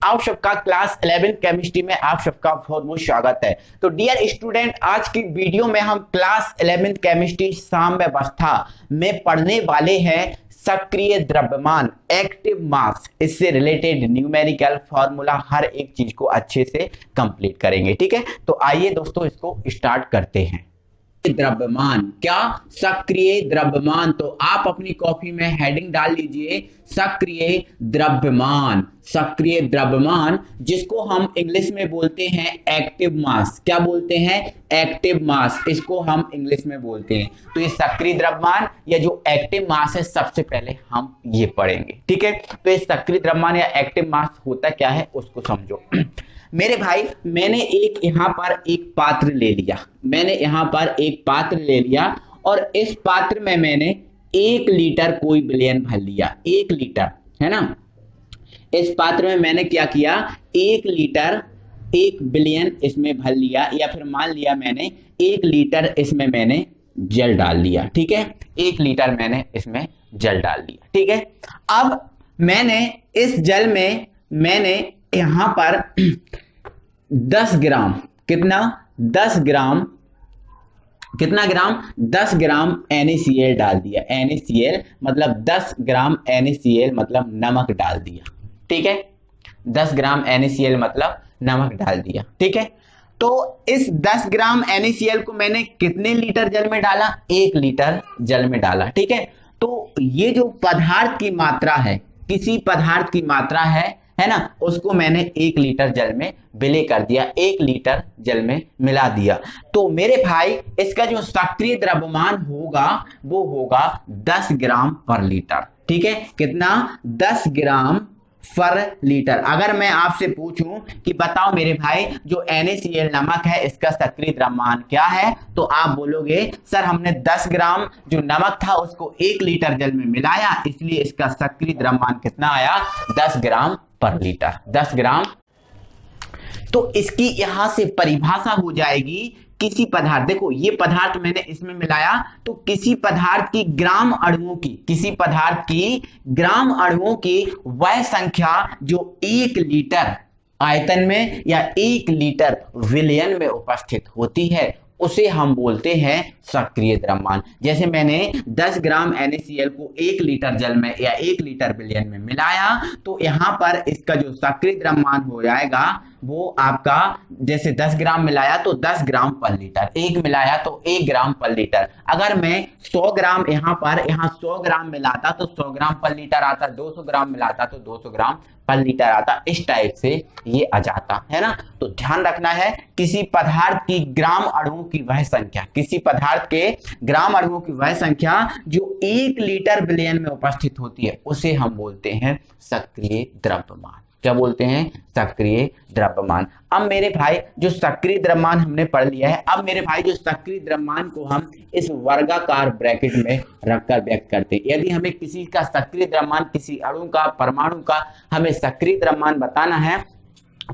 आप सबका class 11 chemistry में आप सबका बहुत बहुत स्वागत है। तो डियर स्टूडेंट, आज की वीडियो में हम क्लास 11 केमिस्ट्री साम्यावस्था में पढ़ने वाले हैं सक्रिय द्रव्यमान, एक्टिव मास। इससे रिलेटेड न्यूमेरिकल फॉर्मूला हर एक चीज को अच्छे से कंप्लीट करेंगे। ठीक है, तो आइए दोस्तों इसको स्टार्ट करते हैं। द्रव्यमान क्या? सक्रिय द्रव्यमान। तो आप अपनी कॉपी में हेडिंग डाल लीजिए सक्रिय द्रव्यमान। सक्रिय द्रव्यमान जिसको हम इंग्लिश में बोलते हैं एक्टिव मास। क्या बोलते हैं? Active mass. इसको हम इंग्लिश में बोलते हैं। तो ये सक्रिय द्रव्यमान या जो एक्टिव मास है, सबसे पहले हम ये पढ़ेंगे। ठीक है, तो ये सक्रिय द्रव्यमान या एक्टिव मास होता क्या है उसको समझो। मेरे भाई, मैंने यहाँ पर एक पात्र ले लिया। मैंने यहाँ पर एक पात्र ले लिया और इस पात्र में मैंने 1 लीटर कोई विलयन भर लिया। 1 लीटर है ना। इस पात्र में मैंने क्या किया? 1 लीटर 1 विलयन इसमें भर लिया, या फिर मान लिया मैंने 1 लीटर इसमें मैंने जल डाल लिया। ठीक है, 1 लीटर मैंने इसमें जल डाल दिया। ठीक है, अब मैंने इस जल में मैंने यहां पर 10 ग्राम, कितना? 10 ग्राम, कितना ग्राम? 10 ग्राम NaCl डाल दिया। NaCl मतलब 10 ग्राम NaCl मतलब नमक डाल दिया। ठीक है, 10 ग्राम NaCl मतलब नमक डाल दिया। ठीक है, तो इस 10 ग्राम NaCl को मैंने कितने लीटर जल में डाला? 1 लीटर जल में डाला। ठीक है, तो ये जो पदार्थ की मात्रा है, किसी पदार्थ की मात्रा है ना, उसको मैंने 1 लीटर जल में विलय कर दिया, 1 लीटर जल में मिला दिया। तो मेरे भाई, इसका जो सक्रिय द्रव्यमान होगा वो होगा 10 ग्राम पर लीटर। ठीक है, कितना? 10 ग्राम पर लीटर। अगर मैं आपसे पूछूं कि बताओ मेरे भाई, जो NaCl नमक है इसका सक्रिय द्रव्यमान क्या है, तो आप बोलोगे सर हमने 10 ग्राम जो नमक था उसको 1 लीटर जल में मिलाया, इसलिए इसका सक्रिय द्रव्यमान कितना आया? 10 ग्राम पर लीटर। 10 ग्राम। तो इसकी यहां से परिभाषा हो जाएगी किसी पदार्थ, देखो ये पदार्थ मैंने इसमें मिलाया, तो किसी पदार्थ की ग्राम अणुओं की, किसी पदार्थ की ग्राम अणुओं की वह संख्या जो 1 लीटर आयतन में या 1 लीटर विलयन में उपस्थित होती है, उसे हम बोलते हैं सक्रिय द्रव्यमान। जैसे मैंने 10 ग्राम NaCl को 1 लीटर जल में या 1 लीटर विलयन में मिलाया, तो यहाँ पर इसका जो सक्रिय द्रव्यमान हो जाएगा वो आपका, जैसे 10 ग्राम मिलाया तो 10 ग्राम पर लीटर, 1 मिलाया तो 1 ग्राम पर लीटर। अगर मैं 100 ग्राम यहाँ 100 ग्राम मिलाता तो 100 ग्राम पर लीटर आता, 200 ग्राम मिलाता तो 200 ग्राम पर लीटर आता। इस टाइप से ये आ जाता है ना। तो ध्यान रखना है, किसी पदार्थ की ग्राम अणुओं की वह संख्या, किसी पदार्थ के ग्राम अणुओं की वह संख्या जो 1 लीटर विलयन में उपस्थित होती है, उसे हम बोलते हैं सक्रिय द्रव्यमान। क्या बोलते हैं? सक्रिय द्रव्यमान। अब मेरे भाई, जो सक्रिय द्रव्यमान हमने पढ़ लिया है, अब मेरे भाई जो सक्रिय द्रव्यमान को हम इस वर्गाकार ब्रैकेट में रखकर व्यक्त करते हैं। यदि हमें किसी का सक्रिय द्रव्यमान, किसी अणु का, परमाणु का हमें सक्रिय द्रव्यमान बताना है,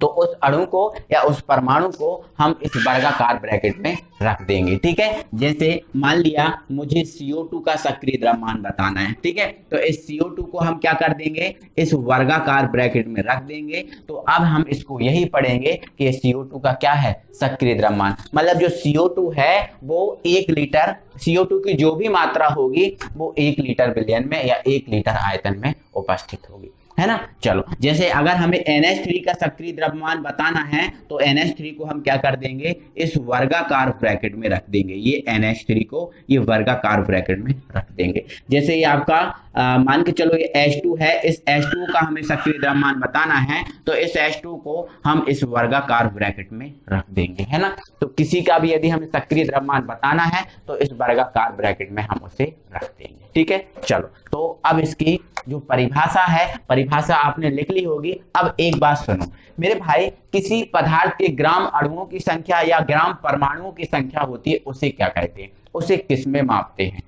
तो उस अणु को या उस परमाणु को हम इस वर्गाकार ब्रैकेट में रख देंगे। ठीक है, जैसे मान लिया मुझे CO2 का सक्रिय द्रव्यमान बताना है। ठीक है, तो इस CO2 को हम क्या कर देंगे? इस वर्गाकार ब्रैकेट में रख देंगे। तो अब हम इसको यही पढ़ेंगे कि CO2 का क्या है? सक्रिय द्रव्यमान। मतलब जो CO2 है वो 1 लीटर, CO2 की जो भी मात्रा होगी वो 1 लीटर विलयन में या 1 लीटर आयतन में उपस्थित होगी, है ना। चलो, जैसे अगर हमें NH3 का सक्रिय द्रव्यमान बताना है, तो NH3 को हम क्या कर देंगे? इस वर्गाकार ब्रैकेट में रख देंगे। ये NH3 को ये वर्गाकार ब्रैकेट में रख देंगे। जैसे ये आपका मान के चलो ये H2 है, इस H2 का हमें सक्रिय द्रव्यमान बताना है, तो इस H2 को हम इस वर्गाकार ब्रैकेट में रख देंगे, है ना। तो किसी का भी यदि हमें सक्रिय द्रव्यमान बताना है तो इस वर्गाकार ब्रैकेट में हम उसे रख देंगे। ठीक है, चलो, तो अब इसकी जो परिभाषा है, परिभाषा आपने लिख ली होगी। अब एक बात सुनो मेरे भाई, किसी पदार्थ के ग्राम अणुओं की संख्या या ग्राम परमाणुओं की संख्या होती है, उसे क्या कहते हैं? उसे किस में मापते हैं?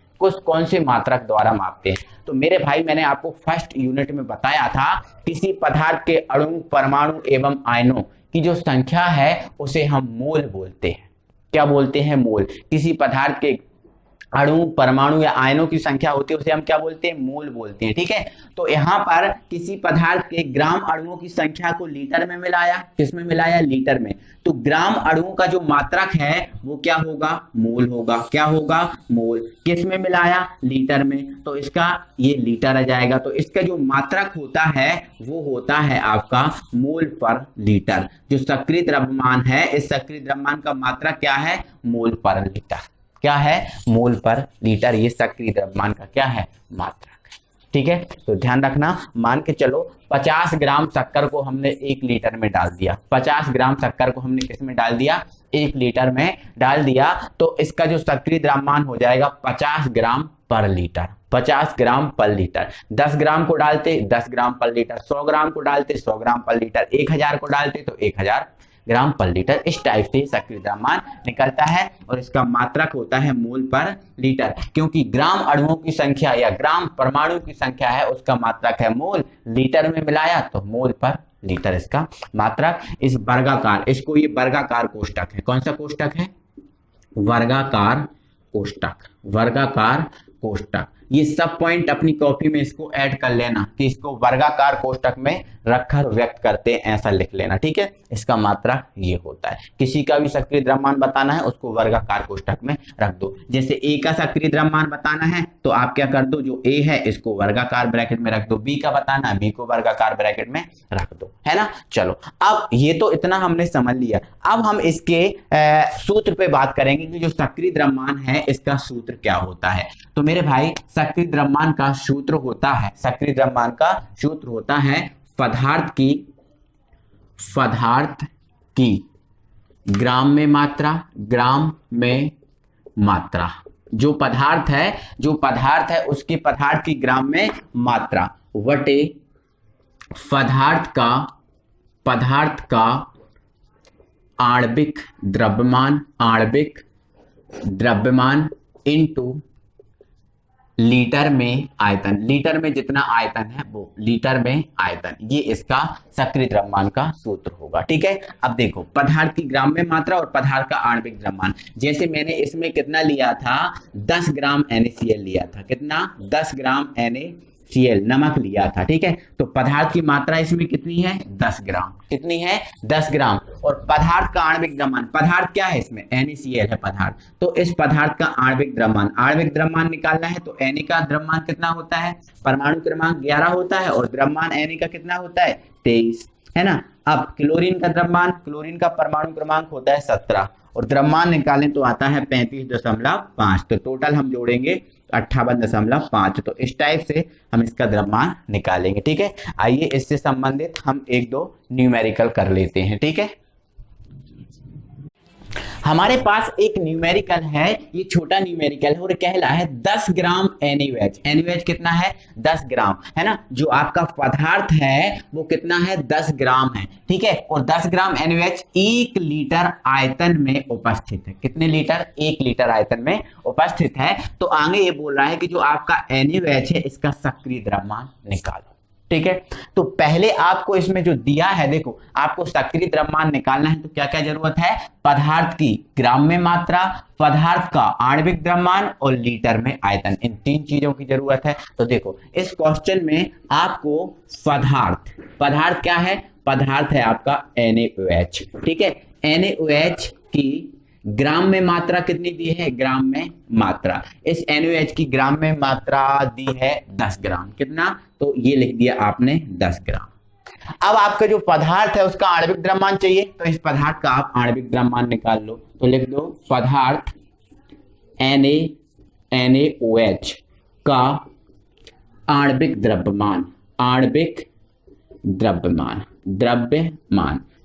कौन से मात्रक द्वारा मापते हैं? तो मेरे भाई, मैंने आपको फर्स्ट यूनिट में बताया था, किसी पदार्थ के अणु, परमाणु एवं आयनों की जो संख्या है उसे हम मोल बोलते हैं। क्या बोलते हैं? मोल। किसी पदार्थ के अणु परमाणु या आयनों की संख्या होती है उसे हम क्या बोलते हैं, मोल बोलते हैं। ठीक है, तो यहाँ पर किसी पदार्थ के ग्राम अणुओं की संख्या को लीटर में मिलाया, किसमें मिलाया, लीटर में। तो ग्राम अणुओं का जो मात्रक है वो क्या होगा, मोल होगा। क्या होगा, मोल। किस में मिलाया, लीटर में, तो इसका ये लीटर आ जाएगा। तो इसका जो मात्रक होता है वो होता है आपका मोल पर लीटर। जो सक्रिय द्रव्यमान है, इस सक्रिय द्रव्यमान का मात्रक क्या है, मोल पर लीटर। क्या है, मोल पर लीटर। ये सक्रिय द्रव्यमान का क्या है, मात्रक है। ठीक है, तो ध्यान रखना। मान के चलो 50 ग्राम शक्कर को हमने 1 लीटर में डाल दिया। 50 ग्राम शक्कर को हमने किस में डाल दिया, 1 लीटर में डाल दिया। तो इसका जो सक्रिय द्रव्यमान हो जाएगा 50 ग्राम पर लीटर। 50 ग्राम पर लीटर। 10 ग्राम को डालते 10 ग्राम पर लीटर, 100 ग्राम को डालते 100 ग्राम पर लीटर, 1000 को डालते तो 1000 ग्राम पर लीटर। इस टाइप से सक्रिय द्रव्यमान निकलता है और इसका मात्रक होता है मोल पर लीटर। क्योंकि ग्राम अणुओं की संख्या या ग्राम परमाणु की संख्या है उसका मात्रक है मोल, लीटर में मिलाया तो मोल पर लीटर इसका मात्रक। इस वर्गाकार, इसको ये वर्गाकार कोष्टक है। कौन सा कोष्टक है, वर्गाकार कोष्टक। वर्गाकार कोष्टक। ये सब पॉइंट अपनी कॉपी में इसको ऐड कर लेना कि इसको वर्गाकार कोष्टक में रखकर व्यक्त करते हैं, ऐसा लिख लेना। ठीक है, इसका मात्रक ये होता है। किसी का भी सक्रिय द्रव्यमान बताना है उसको वर्गाकार कोष्टक में रख दो। जैसे ए का सक्रिय द्रव्यमान बताना है तो आप क्या कर दो, जो ए है इसको वर्गाकार ब्रैकेट में रख दो, बी का बताना है बी को वर्गाकार ब्रैकेट में रख दो, है ना। चलो, अब ये तो इतना हमने समझ लिया। अब हम इसके सूत्र पे बात करेंगे कि जो सक्रिय द्रव्यमान है इसका सूत्र क्या होता है। तो मेरे भाई, सक्रिय द्रव्यमान का सूत्र होता है, सक्रिय द्रव्यमान का सूत्र होता है पदार्थ की ग्राम में मात्रा, ग्राम में मात्रा। जो पदार्थ है उसके पदार्थ की ग्राम में मात्रा वटे पदार्थ का आणविक द्रव्यमान इनटू लीटर में आयतन। लीटर में जितना आयतन है वो लीटर में आयतन, ये इसका सक्रिय द्रव्यमान का सूत्र होगा। ठीक है, अब देखो पदार्थ की ग्राम में मात्रा और पदार्थ का आणविक द्रव्यमान। जैसे मैंने इसमें कितना लिया था, 10 ग्राम NaCl लिया था। कितना, 10 ग्राम NaCl नमक लिया था। ठीक है, तो पदार्थ की मात्रा इसमें कितनी है, 10 ग्राम। कितनी है, 10 ग्राम। और पदार्थ का आणविक द्रव्यमान, पदार्थ क्या है इसमें, NaCl है पदार्थ। तो इस पदार्थ का आणविक द्रव्यमान निकालना है तो Na का द्रव्यमान कितना होता है, परमाणु क्रमांक 11 होता है और द्रव्यमान Na का कितना होता है, 23, है ना। अब क्लोरीन का परमाणु क्रमांक होता है 17 और द्रव्यमान निकालें तो आता है 35.5। तो टोटल हम जोड़ेंगे 58.5। तो इस टाइप से हम इसका द्रव्यमान निकालेंगे। ठीक है, आइए इससे संबंधित हम 1-2 न्यूमेरिकल कर लेते हैं। ठीक है, हमारे पास एक न्यूमेरिकल है, ये छोटा न्यूमेरिकल है और कहला है 10 ग्राम NaOH। NaOH कितना है, 10 ग्राम, है ना। जो आपका पदार्थ है वो कितना है, 10 ग्राम है। ठीक है, और 10 ग्राम NaOH 1 लीटर आयतन में उपस्थित है। कितने लीटर, 1 लीटर आयतन में उपस्थित है। तो आगे ये बोल रहा है कि जो आपका NaOH है इसका सक्रिय द्रव्यमान निकालो। ठीक है, तो पहले आपको इसमें जो दिया है, देखो आपको सक्रिय द्रव्यमान निकालना है तो क्या क्या जरूरत है, पदार्थ की ग्राम में मात्रा, पदार्थ का आणविक द्रव्यमान और लीटर में आयतन। इन 3 चीजों की जरूरत है। तो देखो इस क्वेश्चन में आपको पदार्थ क्या है, पदार्थ है आपका NaOH। ठीक है, NaOH की ग्राम में मात्रा कितनी दी है, ग्राम में मात्रा। इस NaOH की ग्राम में मात्रा दी है 10 ग्राम। कितना, तो ये लिख दिया आपने 10 ग्राम। अब आपका जो पदार्थ है उसका आणविक द्रव्यमान चाहिए तो इस पदार्थ का आप आणविक द्रव्यमान निकाल लो। तो लिख दो पदार्थ NaOH का आणविक द्रव्यमान।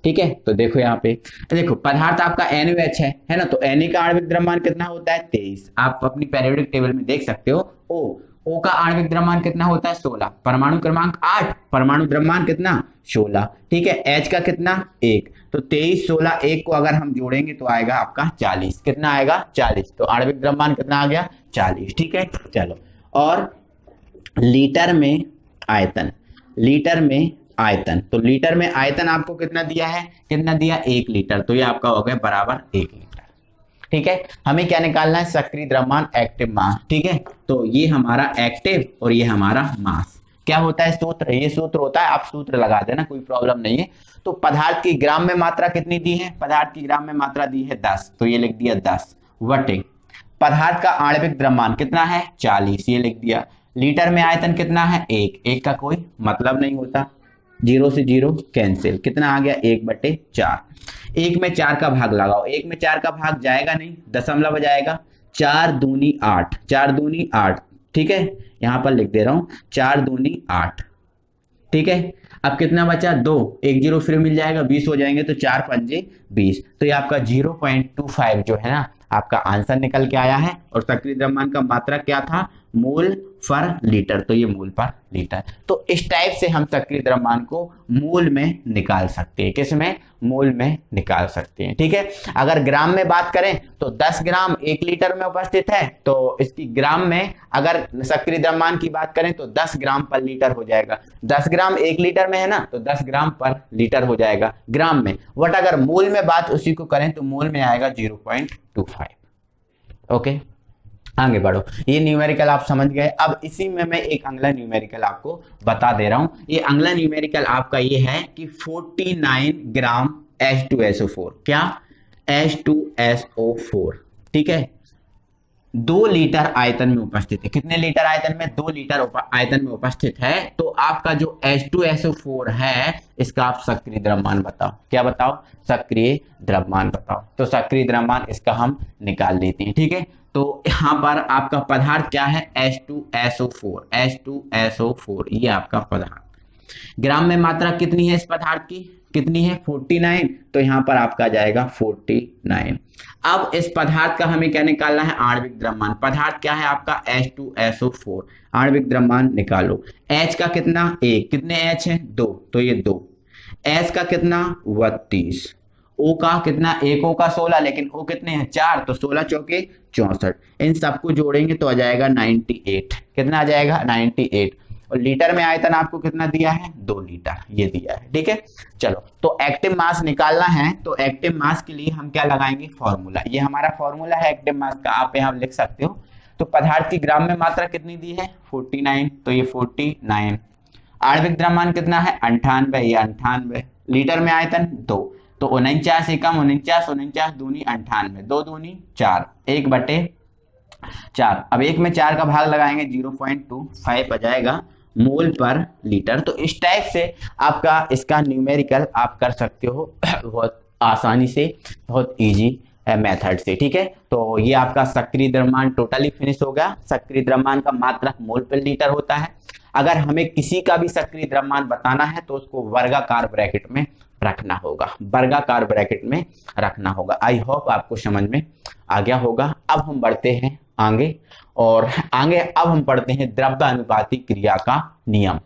ठीक है, तो देखो यहाँ पे, देखो पदार्थ आपका NaOH है ना। तो Na का आणविक द्रव्यमान कितना होता है, 23। आप अपनी पेरियोडिक टेबल में देख सकते हो। O का आणविक द्रव्यमान कितना होता है, 16। परमाणु क्रमांक 8, परमाणु द्रव्यमान कितना, 16। ठीक है, H का कितना, 1। तो 23, 16, 1 को अगर हम जोड़ेंगे तो आएगा आपका 40। कितना आएगा, 40। तो आणविक द्रव्यमान कितना आ गया, 40। ठीक है, चलो। और लीटर में आयतन, तो लीटर में आयतन आपको कितना दिया है, 1 लीटर। तो ये आपका हो गया बराबर 1 लीटर। ठीक है, हमें क्या निकालना है, सक्रिय द्रव्यमान एक्टिव मास। ठीक है, तो ये हमारा एक्टिव और ये हमारा मास। क्या होता है सूत्र, ये सूत्र होता है, आप सूत्र लगा देना, कोई प्रॉब्लम नहीं है। तो पदार्थ की ग्राम में मात्रा कितनी दी है, पदार्थ की ग्राम में मात्रा दी है 10, तो ये लिख दिया 10 वटे पदार्थ का आणविक द्रव्यमान कितना है 40, ये लिख दिया। लीटर में आयतन कितना है 1, 1 का कोई मतलब नहीं होता, 0 से 0 कैंसिल, कितना आ गया 1/4। 1 में 4 का भाग लगाओ, 1 में 4 का भाग जाएगा नहीं, दशमलव जाएगा, 4 दूनी 8, 4 दूनी 8। ठीक है, यहां पर लिख दे रहा हूं 4 दूनी 8। ठीक है, अब कितना बचा 2, 1 0 फिर मिल जाएगा, 20 हो जाएंगे, तो 4 पंजे 20, तो ये आपका 0.25 जो है ना आपका आंसर निकल के आया है। और सक्रिय द्रव्यमान का मात्रा क्या था, मोल पर लीटर, तो ये मोल पर लीटर। तो इस टाइप से हम सक्रिय द्रव्यमान को मोल में निकाल सकते हैं, किसमें, मोल में निकाल सकते हैं। ठीक है, अगर ग्राम में बात करें तो 10 ग्राम 1 लीटर में उपस्थित है, तो इसकी ग्राम में अगर सक्रिय द्रव्यमान की बात करें तो 10 ग्राम पर लीटर हो जाएगा। 10 ग्राम 1 लीटर में है ना, तो 10 ग्राम पर लीटर हो जाएगा ग्राम में। बट अगर मोल में बात उसी को करें तो मोल में आएगा 0.25। ओके, आगे बढ़ो, ये न्यूमेरिकल आप समझ गए। अब इसी में मैं एक अगला न्यूमेरिकल आपको बता दे रहा हूं। ये अगला न्यूमेरिकल आपका ये है कि 49 ग्राम H2SO4, क्या, H2SO4। ठीक है, 2 लीटर आयतन में उपस्थित है, कितने लीटर आयतन में, 2 लीटर आयतन में उपस्थित है। तो आपका जो H2SO4 है इसका आप सक्रिय द्रव्यमान बताओ, क्या बताओ, सक्रिय द्रव्यमान बताओ। तो सक्रिय द्रव्यमान इसका हम निकाल लेते हैं। ठीक है, तो यहाँ पर आपका पदार्थ क्या है, H2SO4, H2SO4 ये आपका पदार्थ। ग्राम में मात्रा कितनी है इस पदार्थ की, कितनी है 49, तो यहाँ पर आपका जाएगा 49। अब इस पदार्थ का हमें क्या निकालना है, आणविक द्रव्यमान। पदार्थ क्या है आपका H2SO4, आणविक द्रव्यमान निकालो। H का कितना 1, कितने H है 2, तो ये 2। S का कितना 32, O का कितना, 1 O का 16, लेकिन O कितने हैं 4, तो 16 चौके 64। इन सबको जोड़ेंगे तो आ जाएगा 98, कितना आ जाएगा 98। और लीटर में आयतन आपको कितना दिया है 2 लीटर, ये दिया है। ठीक है, चलो, तो एक्टिव मास निकालना है, तो एक्टिव मास के लिए हम क्या लगाएंगे, फॉर्मूला। ये हमारा फॉर्मूला है एक्टिव मास का, आप यहाँ लिख सकते हो। तो पदार्थ की ग्राम में मात्रा कितनी दी है 49, तो ये 49। आणविक द्रव्यमान कितना है 98, ये 98। लीटर में आयतन 2, तो 49 एकम 49, 49 दूनी 98, 2 दूनी 4, 1/4। अब 1 में 4 का भाग लगाएंगे, 0.25 आ जाएगा मोल पर लीटर। तो इस टाइप से आपका इसका न्यूमेरिकल आप कर सकते हो बहुत आसानी से, बहुत इजी मेथड से। ठीक है, तो ये आपका सक्रिय द्रव्यमान टोटली फिनिश हो गया। सक्रिय द्रव्यमान का मात्रक मोल पर लीटर होता है। अगर हमें किसी का भी सक्रिय द्रव्यमान बताना है तो उसको वर्गाकार ब्रैकेट में रखना होगा, वर्गाकार ब्रैकेट में रखना होगा। आई होप आपको समझ में आ गया होगा। अब हम बढ़ते हैं आगे, और आगे अब हम पढ़ते हैं द्रव्य अनुपाती क्रिया का नियम।